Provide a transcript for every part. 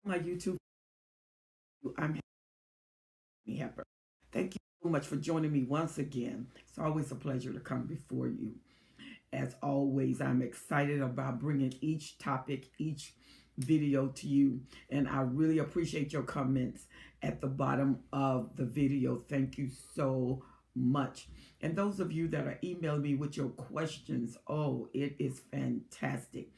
My YouTube. I'm Happy. Thank you so much for joining me once again. It's always a pleasure to come before you. As always, I'm excited about bringing each topic, each video to you. And I really appreciate your comments at the bottom of the video. Thank you so much. And those of you that are emailing me with your questions, oh, it is fantastic.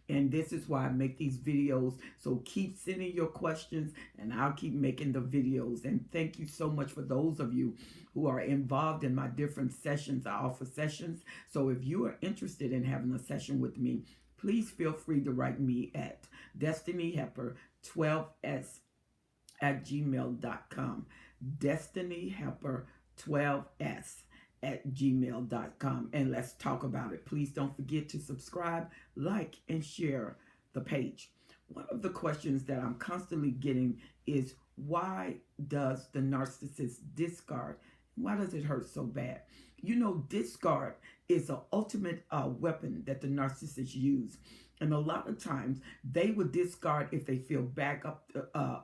And this is why I make these videos. So keep sending your questions and I'll keep making the videos. And thank you so much for those of you who are involved in my different sessions. I offer sessions. So if you are interested in having a session with me, please feel free to write me at destinyhelper12s at gmail.com. Destinyhelper12s at gmail.com, and let's talk about it. Please don't forget to subscribe, like, and share the page. One of the questions that I'm constantly getting is, why does the narcissist discard? Why does it hurt so bad? You know, discard is an ultimate weapon that the narcissists use. And a lot of times they would discard if they feel back up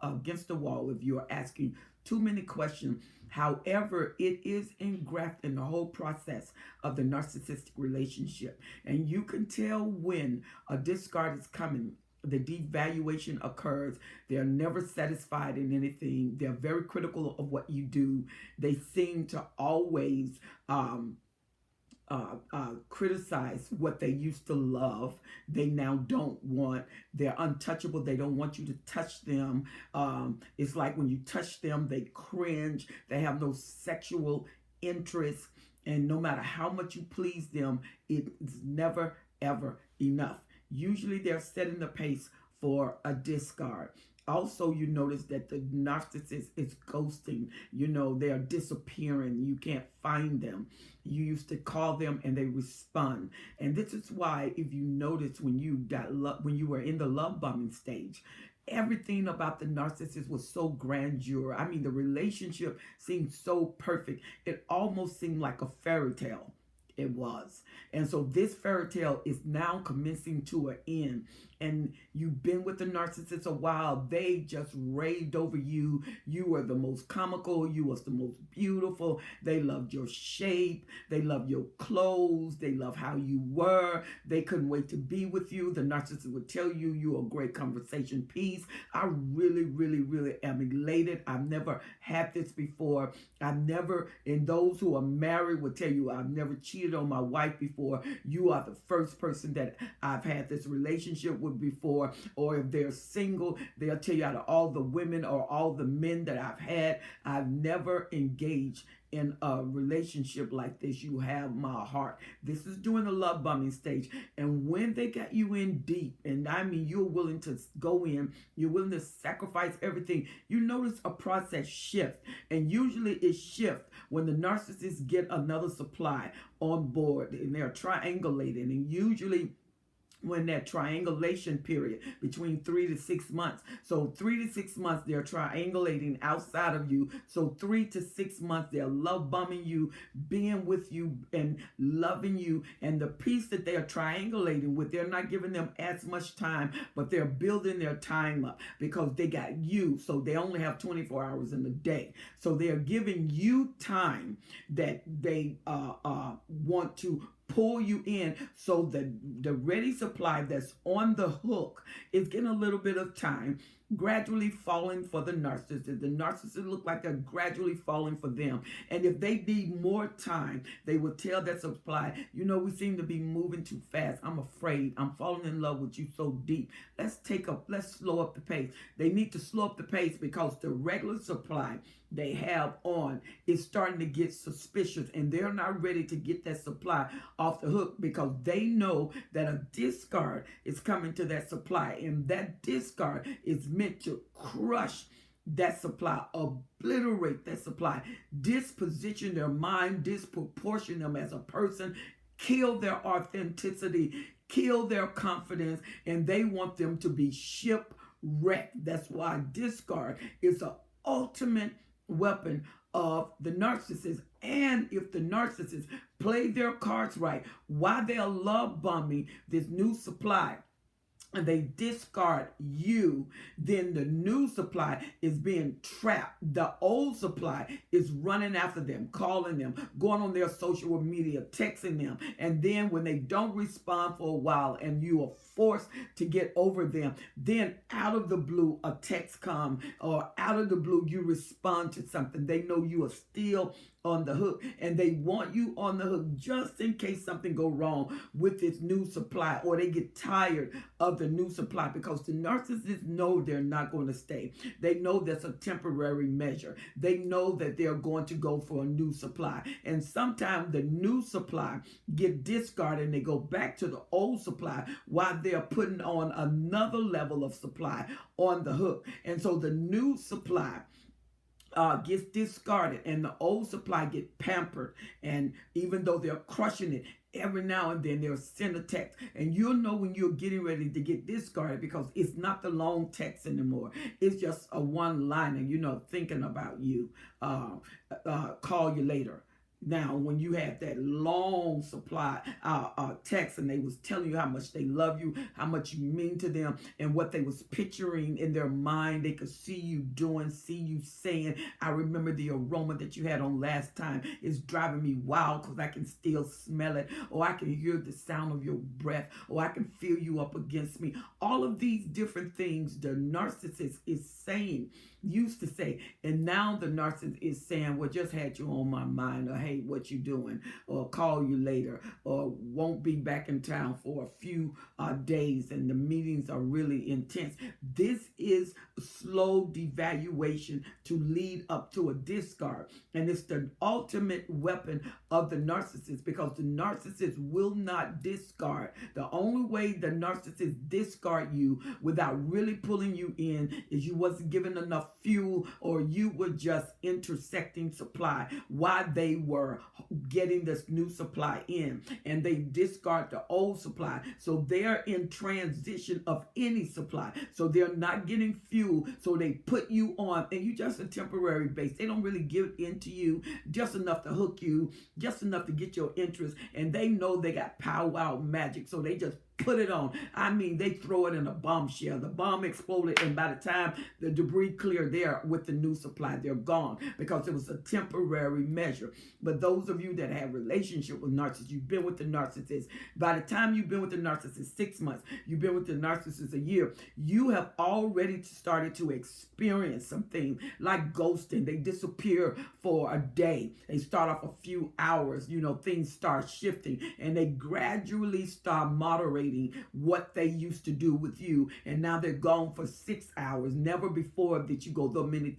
against the wall, if you are asking too many questions. However, it is engrafted in the whole process of the narcissistic relationship. And you can tell when a discard is coming. The devaluation occurs. They're never satisfied in anything. They're very critical of what you do. They seem to always criticize what they used to love. They now don't want. They're untouchable. They don't want you to touch them. It's like when you touch them, they cringe. They have no sexual interest. And no matter how much you please them, it's never, ever enough. Usually they're setting the pace for a discard. Also, you notice that the narcissist is ghosting. You know, they are disappearing. You can't find them. You used to call them and they respond. And this is why, if you notice, when you were in the love bombing stage, everything about the narcissist was so grandeur. I mean, the relationship seemed so perfect. It almost seemed like a fairy tale. It was. And so this fairy tale is now commencing to an end. And you've been with the narcissist a while. They just raved over you. You were the most comical. You was the most beautiful. They loved your shape. They loved your clothes. They loved how you were. They couldn't wait to be with you. The narcissist would tell you, you're a great conversation piece. I really, really, really am elated. I've never had this before. I've never, and those who are married would tell you, I've never cheated on my wife before. You are the first person that I've had this relationship with before. Or if they're single, they'll tell you, out of all the women or all the men that I've had, I've never engaged in a relationship like this. You have my heart. This is during the love bombing stage. And when they got you in deep, and I mean you're willing to go in, you're willing to sacrifice everything, you notice a process shift. And usually it shifts when the narcissists get another supply on board and they're triangulating. And usually when that triangulation period between 3 to 6 months. So 3 to 6 months they're triangulating outside of you. So 3 to 6 months they're love bombing you, being with you and loving you. And the piece that they are triangulating with, they're not giving them as much time, but they're building their time up because they got you. So they only have 24 hours in the day. So they're giving you time that they want to pull you in. So the ready supply that's on the hook is getting a little bit of time, gradually falling for the narcissist. The narcissist look like they're gradually falling for them. And if they need more time, they will tell that supply, you know, we seem to be moving too fast. I'm afraid. I'm falling in love with you so deep. Let's slow up the pace. They need to slow up the pace because the regular supply they have on is starting to get suspicious, and they're not ready to get that supply off the hook because they know that a discard is coming to that supply, and that discard is meant to crush that supply, obliterate that supply, disposition their mind, disproportion them as a person, kill their authenticity, kill their confidence, and they want them to be shipwrecked. That's why discard is the ultimate weapon of the narcissist. And if the narcissists play their cards right, while they're love bombing this new supply, and they discard you, then the new supply is being trapped. The old supply is running after them, calling them, going on their social media, texting them. And then when they don't respond for a while and you are forced to get over them, then out of the blue a text comes, or out of the blue you respond to something. They know you are still on the hook, and they want you on the hook just in case something go wrong with this new supply, or they get tired of the new supply, because the narcissists know they're not going to stay. They know that's a temporary measure. They know that they're going to go for a new supply, and sometimes the new supply get discarded and they go back to the old supply while they're putting on another level of supply on the hook. And so the new supply gets discarded and the old supply get pampered, and even though they're crushing it, every now and then they'll send a text, and you'll know when you're getting ready to get discarded, because it's not the long text anymore. It's just a one-liner, thinking about you, call you later. Now, when you have that long supply text, and they was telling you how much they love you, how much you mean to them, and what they was picturing in their mind, they could see you doing, see you saying, I remember the aroma that you had on last time. It's driving me wild because I can still smell it, or I can hear the sound of your breath, or I can feel you up against me. All of these different things the narcissist is saying, used to say, and now the narcissist is saying, well, just had you on my mind, or hey, what you doing, or call you later, or won't be back in town for a few days, and the meetings are really intense. This is slow devaluation to lead up to a discard, and it's the ultimate weapon of the narcissist, because the narcissist will not discard. The only way the narcissist discard you without really pulling you in is you wasn't given enough fuel, or you were just intersecting supply while they were getting this new supply in, and they discard the old supply. So they're in transition of any supply, so they're not getting fuel, so they put you on, and you just a temporary base. They don't really give into you, just enough to hook you, just enough to get your interest, and they know they got powwow magic, so they just put it on. I mean, they throw it in a bombshell. The bomb exploded, and by the time the debris cleared there with the new supply, they're gone, because it was a temporary measure. But those of you that have relationship with narcissists, you've been with the narcissist, by the time you've been with the narcissist 6 months, you've been with the narcissist a year, you have already started to experience something like ghosting. They disappear for a day. They start off a few hours, things start shifting, and they gradually start moderating what they used to do with you, and now they're gone for 6 hours. Never before did you go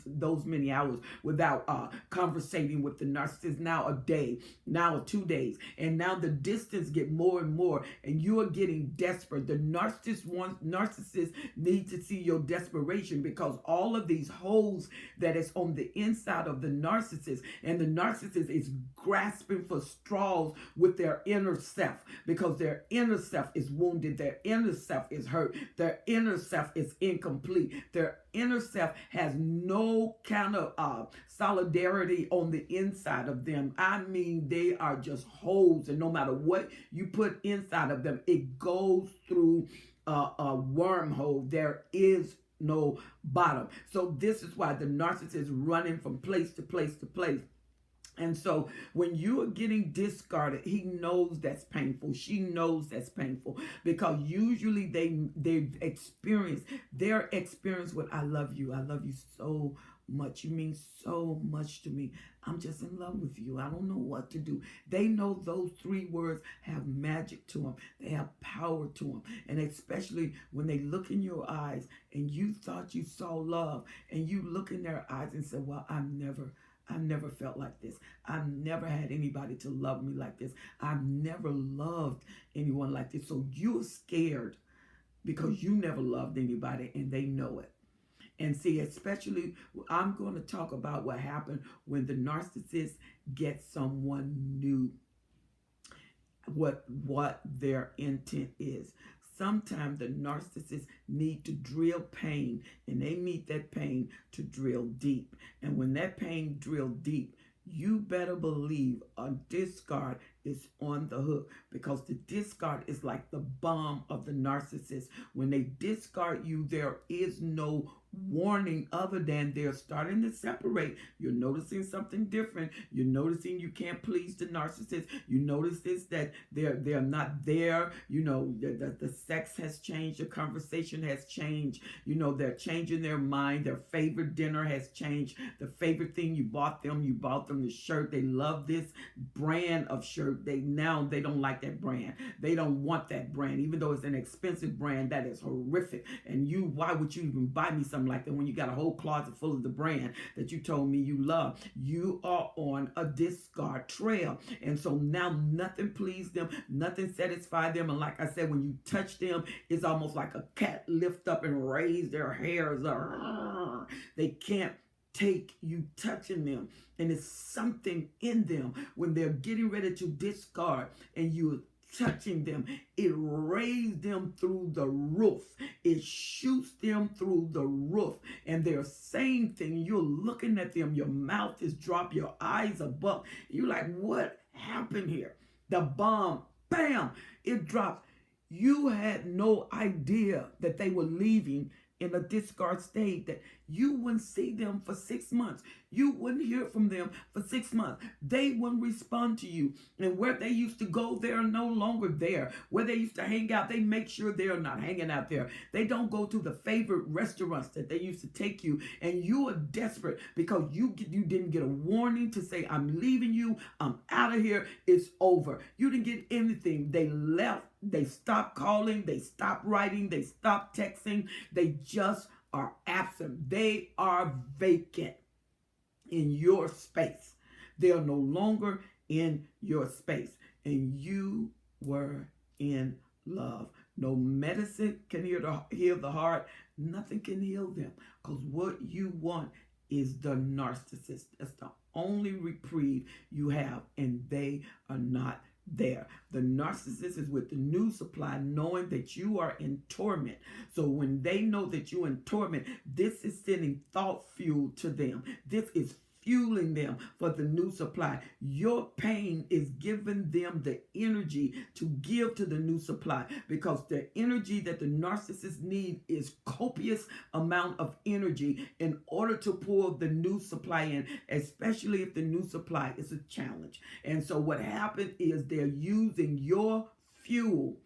those many hours without conversating with the narcissist. Now a day, now 2 days, and now the distance get more and more, and you are getting desperate. The narcissist need to see your desperation, because all of these holes that is on the inside of the narcissist, and the narcissist is grasping for straws with their inner self, because their inner self is wounded, their inner self is hurt, their inner self is incomplete, their inner self has no kind of solidarity on the inside of them. I mean, they are just holes, and no matter what you put inside of them, it goes through a wormhole. There is no bottom. So this is why the narcissist is running from place to place to place. And so when you are getting discarded, he knows that's painful. She knows that's painful, because usually they've experienced their experience with, I love you so much. You mean so much to me. I'm just in love with you. I don't know what to do. They know those 3 words have magic to them. They have power to them. And especially when they look in your eyes and you thought you saw love, and you look in their eyes and say, well, I never felt like this. I've never had anybody to love me like this. I've never loved anyone like this. So you're scared because you never loved anybody, and they know it. And see, especially, I'm going to talk about what happened when the narcissist gets someone new, what their intent is. Sometimes the narcissists need to drill pain, and they need that pain to drill deep. And when that pain drill deep, you better believe a discard is on the hook, because the discard is like the bomb of the narcissist. When they discard you, there is no warning other than they're starting to separate. You're noticing something different. You're noticing you can't please the narcissist. You notice this, that they're not there. You know, the sex has changed, the conversation has changed. You know, they're changing their mind. Their favorite dinner has changed. The favorite thing you bought them the shirt. They love this brand of shirt. They don't like that brand. They don't want that brand, even though it's an expensive brand. That is horrific. And why would you even buy me something like that when you got a whole closet full of the brand that you told me you love? You are on a discard trail. And so now nothing pleased them, nothing satisfied them. And like I said, when you touch them, it's almost like a cat lift up and raise their hairs. They can't take you touching them. And it's something in them when they're getting ready to discard and you're touching them. It raised them through the roof. It shoots them through the roof. And they're saying things. You're looking at them. Your mouth is dropped. Your eyes are bucked. You're like, what happened here? The bomb, bam, it drops. You had no idea that they were leaving in a discard state, that you wouldn't see them for 6 months. You wouldn't hear from them for 6 months. They wouldn't respond to you. And where they used to go, they're no longer there. Where they used to hang out, they make sure they're not hanging out there. They don't go to the favorite restaurants that they used to take you. And you are desperate because you didn't get a warning to say, I'm leaving you. I'm out of here. It's over. You didn't get anything. They left. They stopped calling. They stopped writing. They stopped texting. They just are absent. They are vacant in your space. They are no longer in your space. And you were in love. No medicine can heal the heart. Nothing can heal them. Because what you want is the narcissist. That's the only reprieve you have. And they are not there. The narcissist is with the new supply, knowing that you are in torment. So when they know that you're in torment, this is sending thought fuel to them. This is fueling them for the new supply. Your pain is giving them the energy to give to the new supply, because the energy that the narcissist need is copious amount of energy in order to pull the new supply in, especially if the new supply is a challenge. And so what happened is they're using your fuel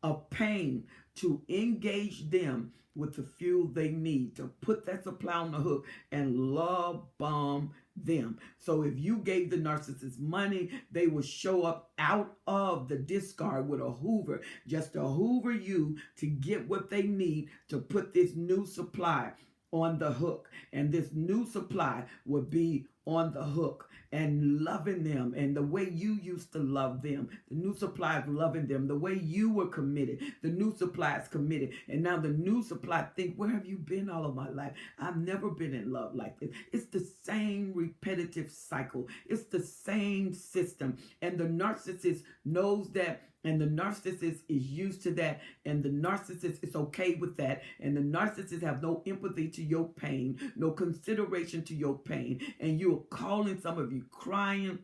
of pain to engage them with the fuel they need to put that supply on the hook and love bomb them. So if you gave the narcissist money, they will show up out of the discard with a Hoover, just to Hoover you to get what they need to put this new supply on the hook. And this new supply will be on the hook and loving them, and the way you used to love them. The new supply is loving them the way you were committed. The new supply is committed. And now the new supply think, where have you been all of my life? I've never been in love like this. It's the same repetitive cycle. It's the same system. And the narcissist knows that. And the narcissist is used to that. And the narcissist is okay with that. And the narcissist have no empathy to your pain, no consideration to your pain. And you're calling, some of you crying,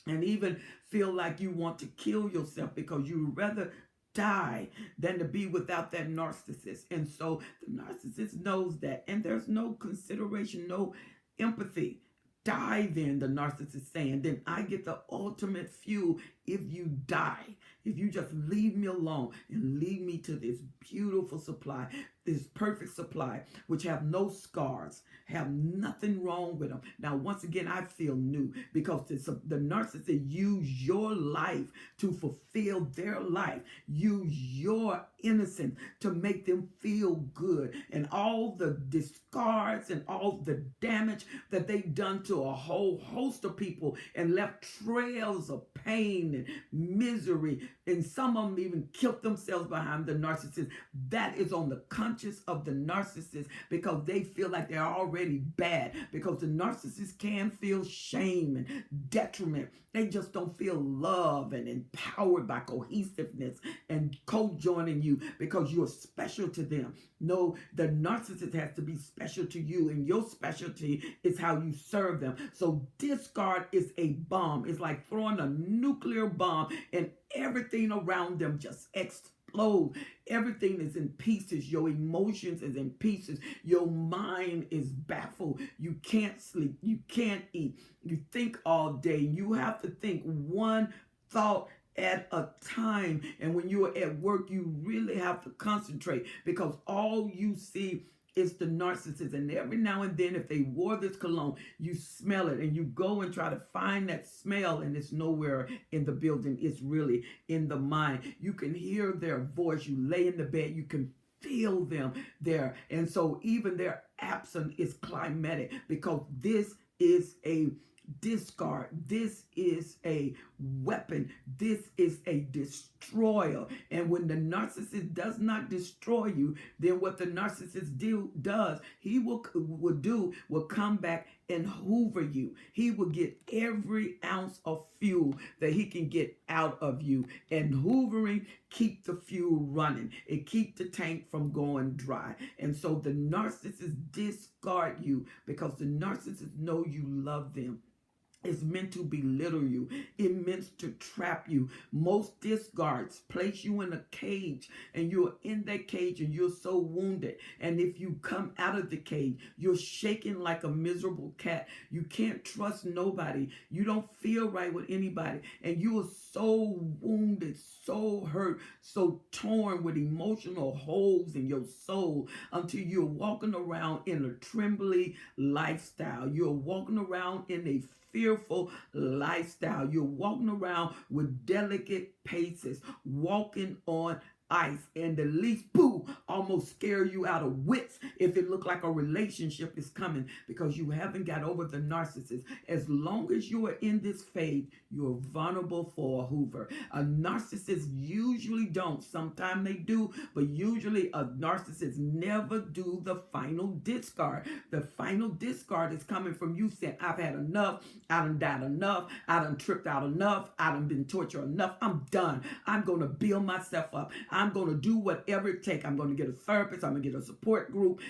and even feel like you want to kill yourself because you would rather die than to be without that narcissist. And so the narcissist knows that. And there's no consideration, no empathy. Die then, the narcissist is saying. Then I get the ultimate fuel if you die. If you just leave me alone and leave me to this beautiful supply, this perfect supply, which have no scars, have nothing wrong with them. Now, once again, I feel new because the narcissist use your life to fulfill their life. Use your innocence to make them feel good. And all the discards and all the damage that they've done to a whole host of people and left trails of pain and misery. And some of them even killed themselves behind the narcissist. That is on the conscience of the narcissist because they feel like they're already bad, because the narcissist can feel shame and detriment. They just don't feel love and empowered by cohesiveness and co-joining you because you're special to them. No, the narcissist has to be special to you, and your specialty is how you serve them. So discard is a bomb. It's like throwing a nuclear bomb, and everything around them just explodes. Everything is in pieces. Your emotions is in pieces. Your mind is baffled. You can't sleep. You can't eat. You think all day. You have to think one thought at a time. And when you're at work, you really have to concentrate, because all you see is the narcissist. And every now and then, if they wore this cologne, you smell it and you go and try to find that smell, and it's nowhere in the building. It's really in the mind. You can hear their voice. You lay in the bed, you can feel them there. And so even their absence is climatic, because this is a discard. This is a weapon. This is a destroyer. And when the narcissist does not destroy you, then what the narcissist does, he will come back and hoover you. He will get every ounce of fuel that he can get out of you. And hoovering keep the fuel running. It keep the tank from going dry. And so the narcissist discard you, because the narcissist know you love them. It's meant to belittle you. It meant to trap you. Most discards place you in a cage, and you're in that cage and you're so wounded. And if you come out of the cage, you're shaking like a miserable cat. You can't trust nobody. You don't feel right with anybody. And you are so wounded, so hurt, so torn with emotional holes in your soul, until you're walking around in a trembly lifestyle. You're walking around in a fearful lifestyle. You're walking around with delicate paces, walking on ice, and the least boo almost scare you out of wits if it look like a relationship is coming, because you haven't got over the narcissist. As long as you are in this phase, you're vulnerable for a Hoover. A narcissist usually don't. Sometimes they do, but usually a narcissist never do the final discard. The final discard is coming from you saying, I've had enough. I done died enough. I done tripped out enough. I done been tortured enough. I'm done. I'm going to build myself up. I'm going to do whatever it takes. I'm going to get a therapist. I'm going to get a support group.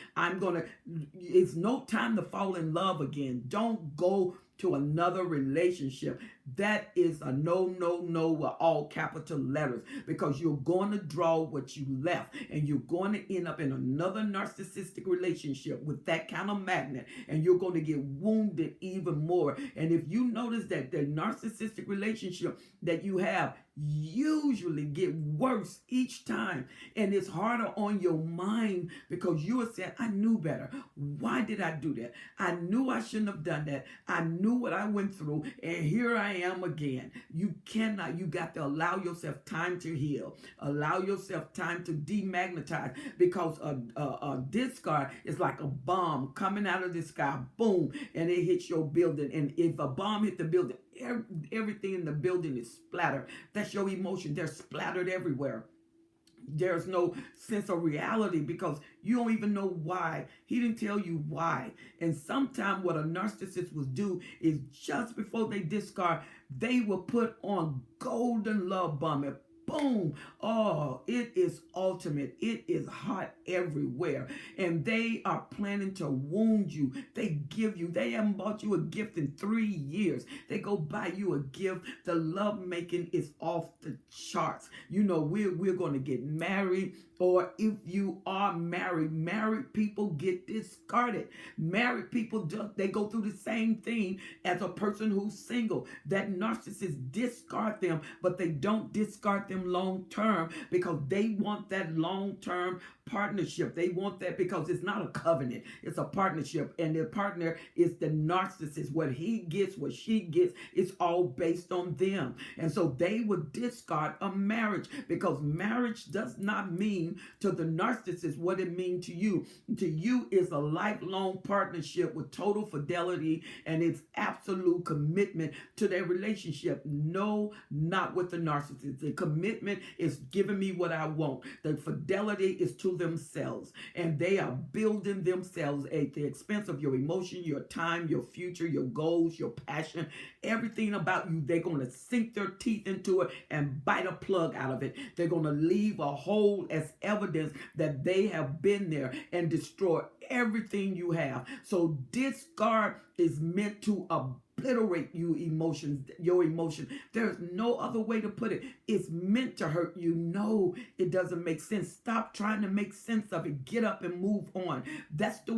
It's no time to fall in love again. Don't go to another relationship. That is a no with all capital letters, because you're going to draw what you left, and you're going to end up in another narcissistic relationship with that kind of magnet, and you're going to get wounded even more. And if you notice that the narcissistic relationship that you have usually get worse each time, and it's harder on your mind, because you are saying, I knew better. Why did I do that? I knew I shouldn't have done that. I knew what I went through, and here I am again. You got to allow yourself time to heal. Allow yourself time to demagnetize, because a discard is like a bomb coming out of the sky, boom, and it hits your building. And if a bomb hit the building, everything in the building is splattered. That's your emotion. They're splattered everywhere. There's no sense of reality, because you don't even know why. He didn't tell you why. And sometimes what a narcissist will do is, just before they discard, they will put on golden love bomb. And boom. Oh, it is ultimate. It is hot everywhere. And they are planning to wound you. They haven't bought you a gift in 3 years. They go buy you a gift. The love making is off the charts. You know, we're going to get married. Or if you are married people get discarded. Married people, they go through the same thing as a person who's single. That narcissist discard them, but they don't discard them long term, because they want that long term partnership. They want that, because it's not a covenant, it's a partnership, and their partner is the narcissist. What he gets, what she gets, it's all based on them. And so they would discard a marriage, because marriage does not mean to the narcissist what it means to you. To you is a lifelong partnership with total fidelity, and it's absolute commitment to their relationship. No, not with the narcissist. The commitment is giving me what I want. The fidelity is to themselves, and they are building themselves at the expense of your emotion, your time, your future, your goals, your passion, everything about you. They're going to sink their teeth into it and bite a plug out of it. They're going to leave a hole as evidence that they have been there, and destroy everything you have. So discard is meant to obliterate your emotion. There's no other way to put it. It's meant to hurt you. No, it doesn't make sense. Stop trying to make sense of it. Get up and move on. That's the